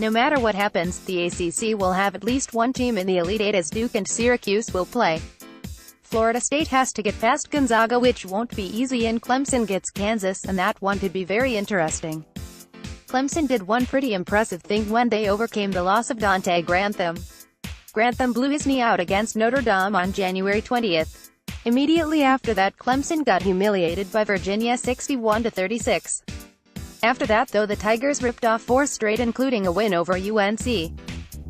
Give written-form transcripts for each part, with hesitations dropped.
No matter what happens, the ACC will have at least one team in the Elite Eight as Duke and Syracuse will play. Florida State has to get past Gonzaga, which won't be easy, and Clemson gets Kansas, and that one could be very interesting. Clemson did one pretty impressive thing when they overcame the loss of Donte Grantham. Grantham blew his knee out against Notre Dame on January 20th. Immediately after that, Clemson got humiliated by Virginia 61-36. After that though, the Tigers ripped off 4 straight, including a win over UNC.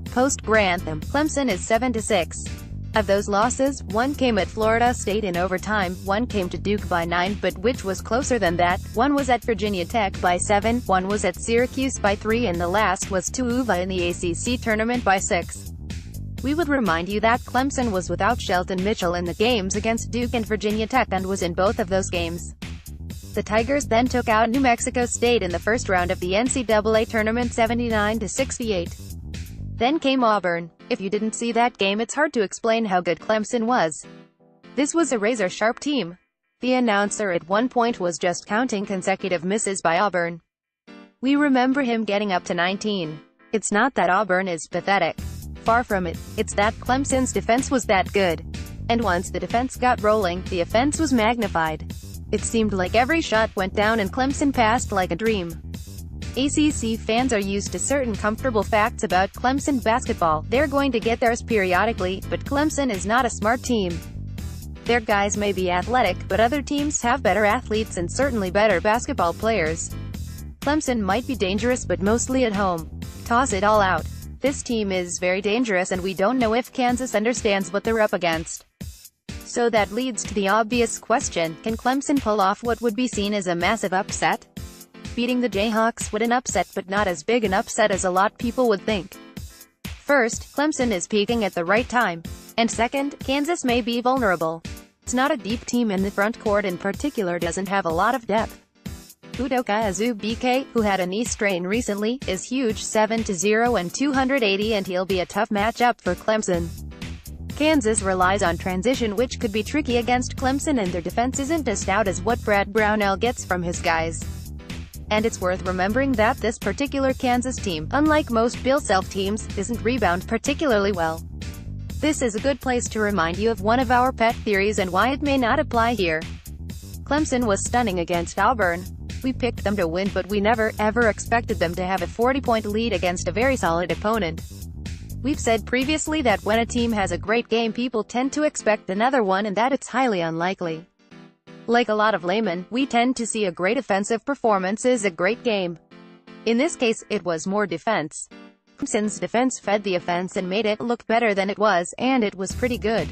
Post-Grantham, Clemson is 7-6. Of those losses, one came at Florida State in overtime, one came to Duke by 9, but which was closer than that, one was at Virginia Tech by 7, one was at Syracuse by 3, and the last was to UVA in the ACC tournament by 6. We would remind you that Clemson was without Shelton Mitchell in the games against Duke and Virginia Tech and was in both of those games. The Tigers then took out New Mexico State in the first round of the NCAA Tournament 79-68. Then came Auburn. If you didn't see that game, it's hard to explain how good Clemson was. This was a razor-sharp team. The announcer at one point was just counting consecutive misses by Auburn. We remember him getting up to 19. It's not that Auburn is pathetic. Far from it. It's that Clemson's defense was that good. And once the defense got rolling, the offense was magnified. It seemed like every shot went down and Clemson passed like a dream. ACC fans are used to certain comfortable facts about Clemson basketball. They're going to get theirs periodically, but Clemson is not a smart team. Their guys may be athletic, but other teams have better athletes and certainly better basketball players. Clemson might be dangerous, but mostly at home. Toss it all out. This team is very dangerous, and we don't know if Kansas understands what they're up against. So that leads to the obvious question, can Clemson pull off what would be seen as a massive upset? Beating the Jayhawks would an upset, but not as big an upset as a lot people would think. First, Clemson is peaking at the right time. And second, Kansas may be vulnerable. It's not a deep team, and the front court in particular doesn't have a lot of depth. Udoka Azubuike, who had a knee strain recently, is huge, 7-0 and 280, and he'll be a tough matchup for Clemson. Kansas relies on transition, which could be tricky against Clemson, and their defense isn't as stout as what Brad Brownell gets from his guys. And it's worth remembering that this particular Kansas team, unlike most Bill Self teams, doesn't rebound particularly well. This is a good place to remind you of one of our pet theories and why it may not apply here. Clemson was stunning against Auburn. We picked them to win, but we never, ever expected them to have a 40-point lead against a very solid opponent. We've said previously that when a team has a great game, people tend to expect another one, and that it's highly unlikely. Like a lot of laymen, we tend to see a great offensive performance as a great game. In this case, it was more defense. Clemson's defense fed the offense and made it look better than it was, and it was pretty good.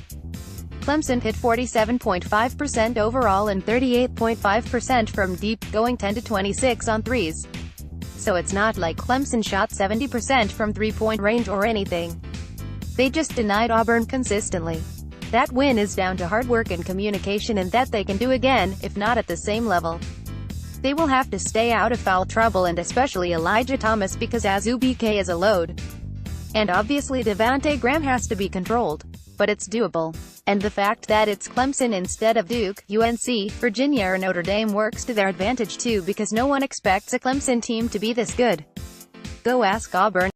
Clemson hit 47.5% overall and 38.5% from deep, going 10-26 on threes. So it's not like Clemson shot 70% from three-point range or anything. They just denied Auburn consistently. That win is down to hard work and communication, and that they can do again, if not at the same level. They will have to stay out of foul trouble, and especially Elijah Thomas, because Azubuike is a load. And obviously Devontae Graham has to be controlled. But it's doable. And the fact that it's Clemson instead of Duke, UNC, Virginia or Notre Dame works to their advantage too, because no one expects a Clemson team to be this good. Go ask Auburn.